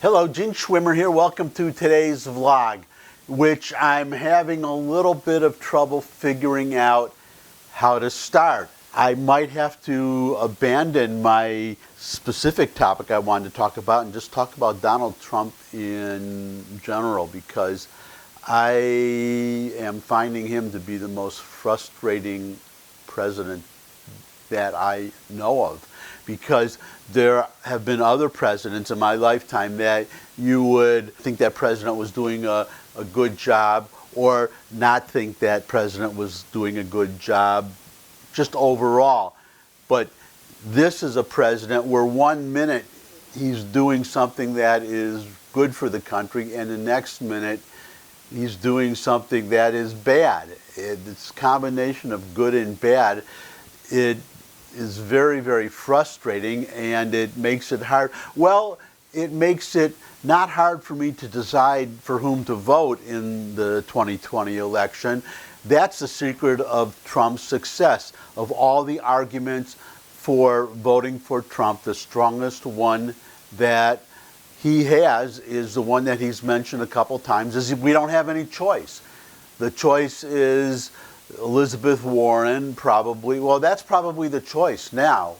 Hello, Gene Schwimmer here. Welcome to today's vlog, which I'm having a little bit of trouble figuring out how to start. I might have to abandon my specific topic I wanted to talk about and just talk about Donald Trump in general, because I am finding him to be the most frustrating president that I know of, because there have been other presidents in my lifetime that you would think that president was doing a good job, or not think that president was doing a good job just overall. But this is a president where 1 minute he's doing something that is good for the country, and the next minute he's doing something that is bad. It's a combination of good and bad. It is very, very frustrating, and it makes it hard. Well, it makes it not hard for me to decide for whom to vote in the 2020 election. That's the secret of Trump's success. Of all the arguments for voting for Trump, the strongest one that he has is the one that he's mentioned a couple times, is we don't have any choice. The choice is Elizabeth Warren, probably. Well, that's probably the choice now,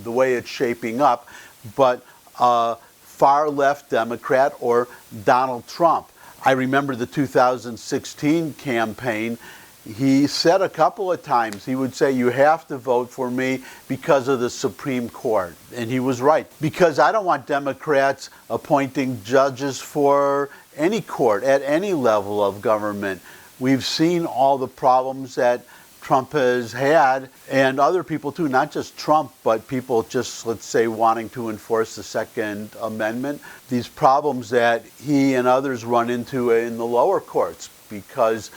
the way it's shaping up. But far left Democrat or Donald Trump. I remember the 2016 campaign. He said a couple of times, he would say, you have to vote for me because of the Supreme Court. And he was right, because I don't want Democrats appointing judges for any court at any level of government. We've seen all the problems that Trump has had, and other people too, not just Trump, but people just, let's say, wanting to enforce the Second Amendment. These problems that he and others run into in the lower courts, because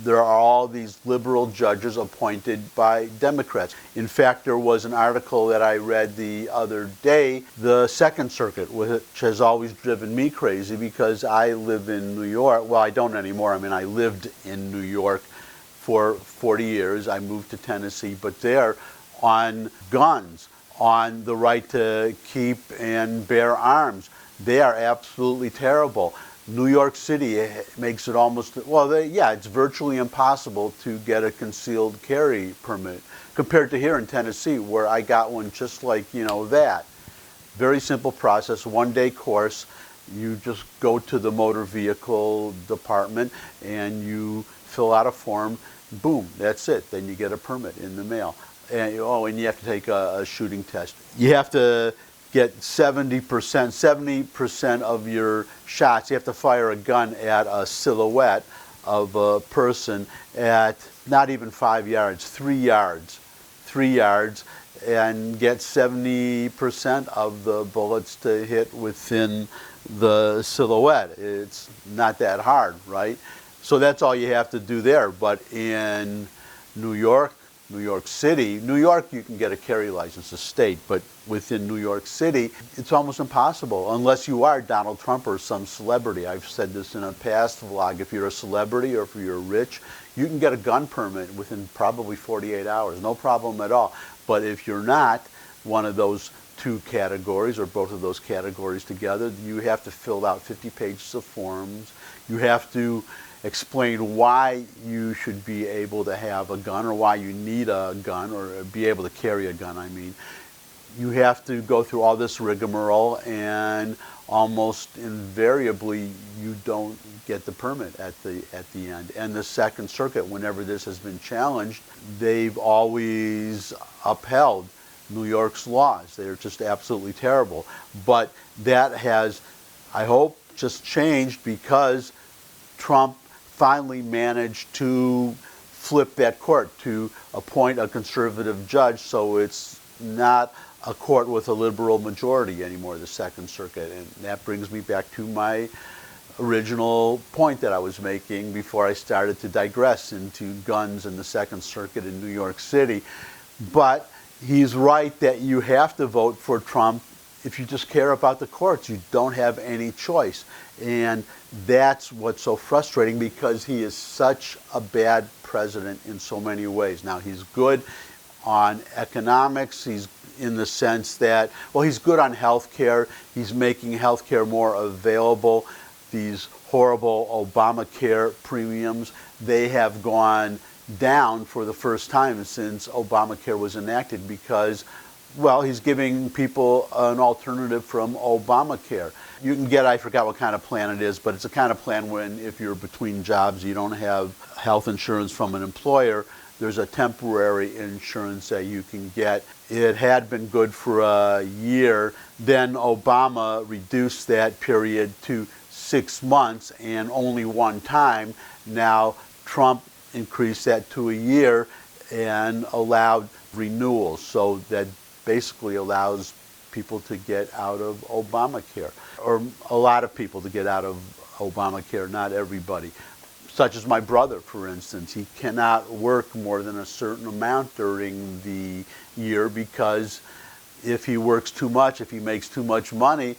there are all these liberal judges appointed by Democrats. In fact, there was an article that I read the other day, the Second Circuit, which has always driven me crazy, because I live in New York. Well, I don't anymore. I mean, I lived in New York for 40 years. I moved to Tennessee, but there, on guns, on the right to keep and bear arms, they are absolutely terrible. New York City makes it almost, well, it's virtually impossible to get a concealed carry permit, compared to here in Tennessee, where I got one just like, that. Very simple process, 1-day course. You just go to the motor vehicle department and you fill out a form. Boom, that's it. Then you get a permit in the mail. And you have to take a shooting test. You have to get 70% of your shots. You have to fire a gun at a silhouette of a person at not even 5 yards, 3 yards, and get 70% of the bullets to hit within the silhouette. It's not that hard, right? So that's all you have to do there. But in New York City, New York, you can get a carry license, a state, but within New York City, it's almost impossible unless you are Donald Trump or some celebrity. I've said this in a past vlog. If you're a celebrity or if you're rich, you can get a gun permit within probably 48 hours, no problem at all. But if you're not one of those two categories, or both of those categories together, you have to fill out 50 pages of forms. You have to explain why you should be able to have a gun, or why you need a gun, or be able to carry a gun, I mean. You have to go through all this rigmarole, and almost invariably you don't get the permit at the end. And the Second Circuit, whenever this has been challenged, they've always upheld New York's laws. They're just absolutely terrible. But that has, I hope, just changed, because Trump finally managed to flip that court, to appoint a conservative judge, so it's not a court with a liberal majority anymore, the Second Circuit. And that brings me back to my original point that I was making before I started to digress into guns and the Second Circuit in New York City. But he's right that you have to vote for Trump if you just care about the courts. You don't have any choice. And that's what's so frustrating, because he is such a bad president in so many ways. Now, he's good on economics. He's in the sense that, well, he's good on health care. He's making health care more available. These horrible Obamacare premiums, they have gone down for the first time since Obamacare was enacted because, well, he's giving people an alternative from Obamacare. You can get, I forgot what kind of plan it is, but it's a kind of plan when if you're between jobs, you don't have health insurance from an employer, there's a temporary insurance that you can get. It had been good for a year. Then Obama reduced that period to 6 months and only one time. Now Trump increased that to a year and allowed renewals. So that basically allows people to get out of Obamacare, or a lot of people to get out of Obamacare, not everybody. Such as my brother, for instance. He cannot work more than a certain amount during the year because if he works too much, if he makes too much money,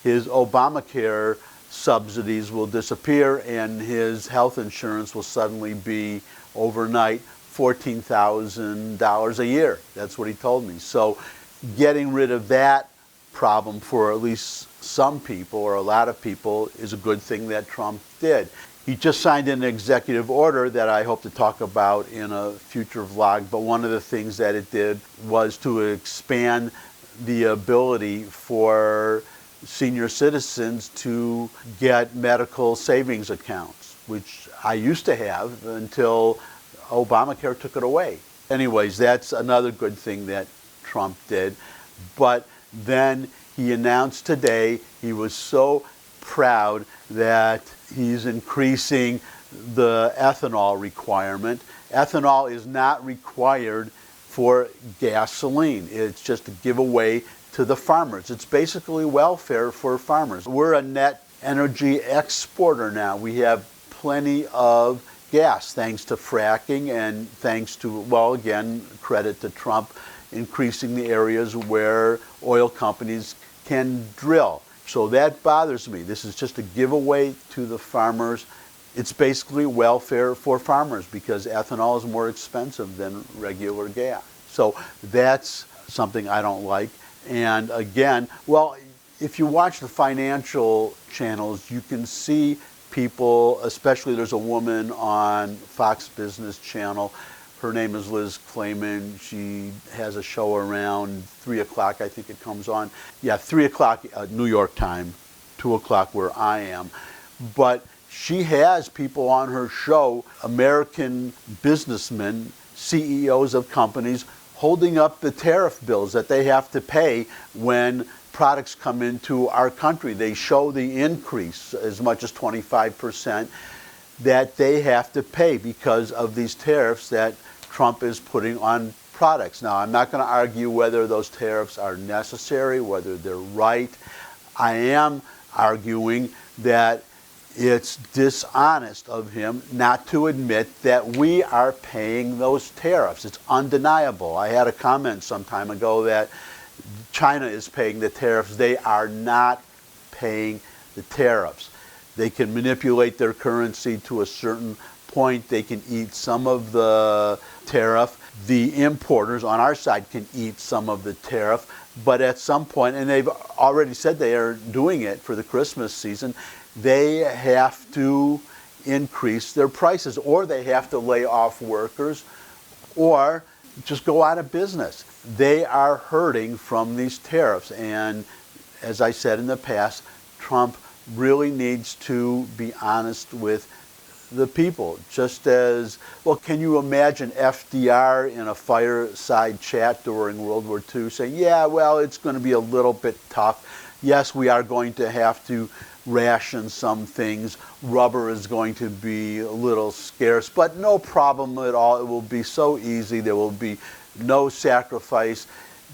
his Obamacare subsidies will disappear and his health insurance will suddenly be overnight $14,000 a year. That's what he told me. So getting rid of that problem for at least some people or a lot of people is a good thing that Trump did. He just signed an executive order that I hope to talk about in a future vlog, but one of the things that it did was to expand the ability for senior citizens to get medical savings accounts, which I used to have until Obamacare took it away. Anyways, that's another good thing that Trump did. But then he announced today he was so proud that he's increasing the ethanol requirement. Ethanol is not required for gasoline. It's just a giveaway to the farmers. It's basically welfare for farmers. We're a net energy exporter now. We have plenty of gas thanks to fracking and thanks to, well, again, credit to Trump, increasing the areas where oil companies can drill. So that bothers me. This is just a giveaway to the farmers. It's basically welfare for farmers because ethanol is more expensive than regular gas. So that's something I don't like. And again, well, if you watch the financial channels, you can see people, especially there's a woman on Fox Business Channel. Her name is Liz Clayman. She has a show around 3 o'clock, I think it comes on. Yeah, 3 o'clock New York time, 2 o'clock where I am. But she has people on her show, American businessmen, CEOs of companies, holding up the tariff bills that they have to pay when products come into our country. They show the increase, as much as 25%, that they have to pay because of these tariffs that Trump is putting on products. Now, I'm not going to argue whether those tariffs are necessary, whether they're right. I am arguing that it's dishonest of him not to admit that we are paying those tariffs. It's undeniable. I had a comment some time ago that China is paying the tariffs. They are not paying the tariffs. They can manipulate their currency to a certain point. They can eat some of the tariff. The importers on our side can eat some of the tariff. But at some point, and they've already said they are doing it for the Christmas season, they have to increase their prices, or they have to lay off workers, or just go out of business. They are hurting from these tariffs. And as I said in the past, Trump really needs to be honest with the people. Just as, well, can you imagine FDR in a fireside chat during World War II saying, yeah, well, it's going to be a little bit tough. Yes, we are going to have to ration some things. Rubber is going to be a little scarce, but no problem at all. It will be so easy. There will be no sacrifice.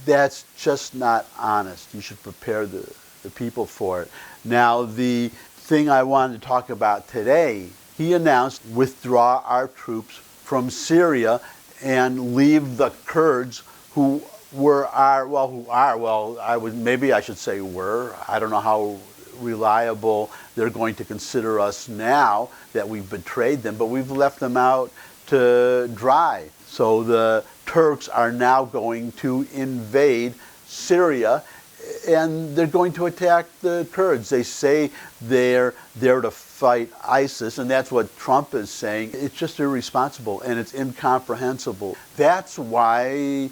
That's just not honest. You should prepare the people for it. Now, the thing I wanted to talk about today, he announced withdraw our troops from Syria and leave the Kurds who maybe I should say were. I don't know how reliable they're going to consider us now that we've betrayed them, but we've left them out to dry. So the Turks are now going to invade Syria, and they're going to attack the Kurds. They say they're there to fight ISIS, and that's what Trump is saying. It's just irresponsible, and it's incomprehensible. That's why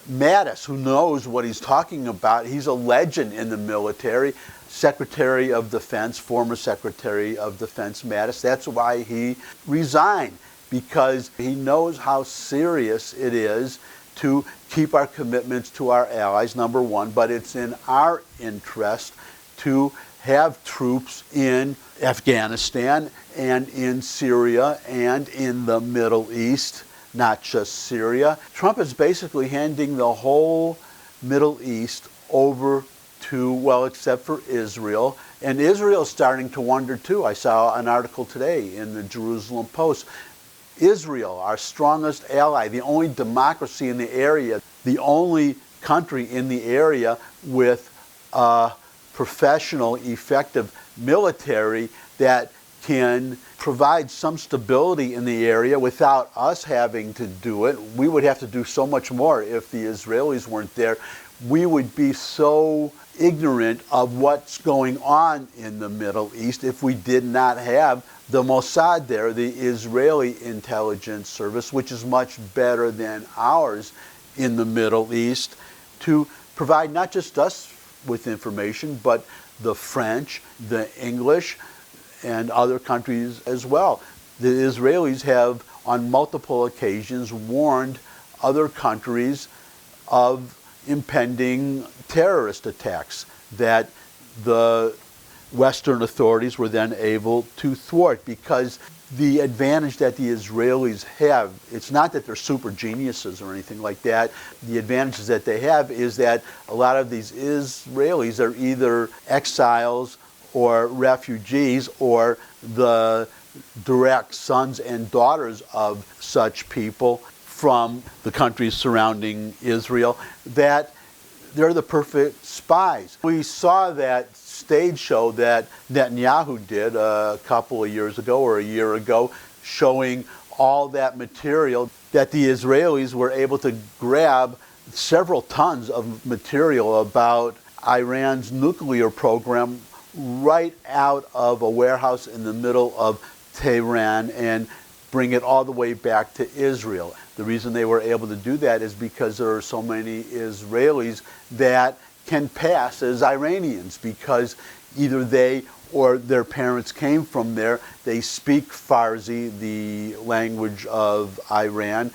Mattis, who knows what he's talking about, he's a legend in the military, Secretary of Defense, former Secretary of Defense Mattis. That's why he resigned, because he knows how serious it is to keep our commitments to our allies, number one, but it's in our interest to have troops in Afghanistan and in Syria and in the Middle East, not just Syria. Trump is basically handing the whole Middle East over to, well, except for Israel. And Israel's starting to wonder too. I saw an article today in the Jerusalem Post. Israel, our strongest ally, the only democracy in the area, the only country in the area with a professional, effective military that can provide some stability in the area without us having to do it. We would have to do so much more if the Israelis weren't there. We would be so ignorant of what's going on in the Middle East if we did not have the Mossad there, the Israeli intelligence service, which is much better than ours in the Middle East, to provide not just us with information, but the French, the English, and other countries as well. The Israelis have, on multiple occasions, warned other countries of impending terrorist attacks that the Western authorities were then able to thwart, because the advantage that the Israelis have, it's not that they're super geniuses or anything like that. The advantages that they have is that a lot of these Israelis are either exiles or refugees or the direct sons and daughters of such people from the countries surrounding Israel, that they're the perfect spies. We saw that stage show that Netanyahu did a couple of years ago or a year ago, showing all that material that the Israelis were able to grab, several tons of material about Iran's nuclear program right out of a warehouse in the middle of Tehran and bring it all the way back to Israel. The reason they were able to do that is because there are so many Israelis that can pass as Iranians, because either they or their parents came from there. They speak Farsi, the language of Iran,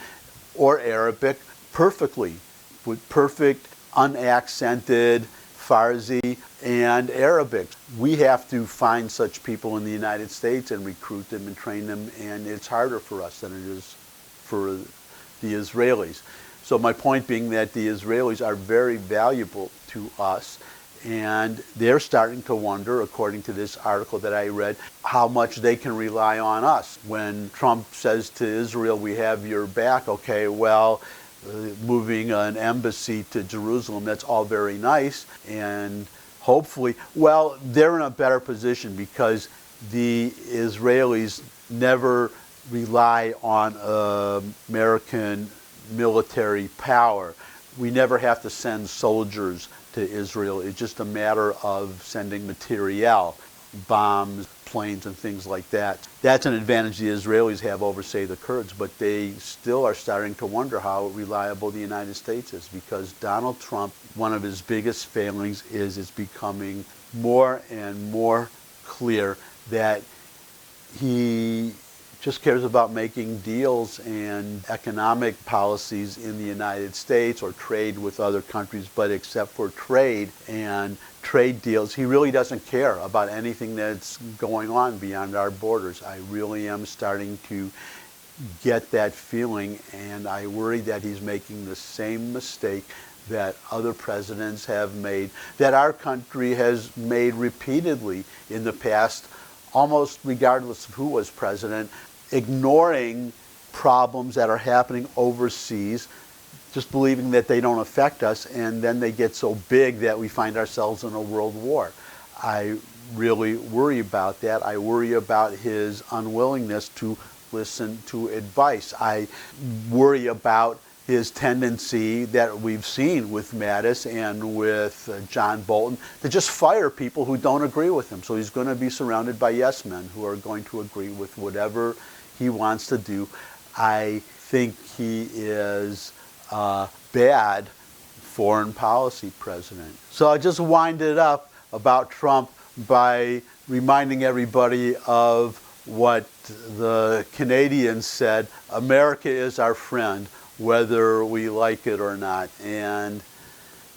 or Arabic perfectly, with perfect unaccented Farsi and Arabic. We have to find such people in the United States and recruit them and train them, and it's harder for us than it is for the Israelis. So my point being that the Israelis are very valuable to us, and they're starting to wonder, according to this article that I read, how much they can rely on us. When Trump says to Israel, we have your back, okay, well, moving an embassy to Jerusalem, that's all very nice, and hopefully, well, they're in a better position because the Israelis never rely on American military power. We never have to send soldiers to Israel. It's just a matter of sending materiel, bombs, planes, and things like that. That's an advantage the Israelis have over, say, the Kurds, but they still are starting to wonder how reliable the United States is, because Donald Trump, one of his biggest failings is it's becoming more and more clear that he just cares about making deals and economic policies in the United States or trade with other countries, but except for trade and trade deals, he really doesn't care about anything that's going on beyond our borders. I really am starting to get that feeling, and I worry that he's making the same mistake that other presidents have made, that our country has made repeatedly in the past, almost regardless of who was president, ignoring problems that are happening overseas, just believing that they don't affect us, and then they get so big that we find ourselves in a world war. I really worry about that. I worry about his unwillingness to listen to advice. I worry about his tendency that we've seen with Mattis and with John Bolton to just fire people who don't agree with him. So he's going to be surrounded by yes men who are going to agree with whatever he wants to do. I think he is a bad foreign policy president. So I just wind it up about Trump by reminding everybody of what the Canadians said: America is our friend, whether we like it or not. And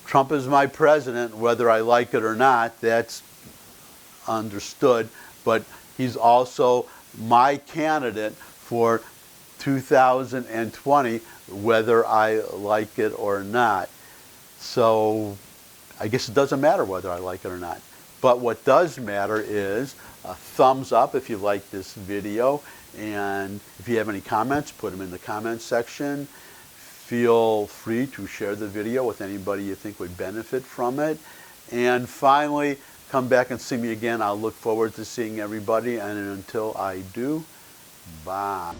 Trump is my president, whether I like it or not. That's understood. But he's also my candidate for 2020, whether I like it or not. So I guess it doesn't matter whether I like it or not. But what does matter is a thumbs up if you like this video. And if you have any comments, put them in the comments section. Feel free to share the video with anybody you think would benefit from it. And finally, come back and see me again. I'll look forward to seeing everybody. And until I do, bye.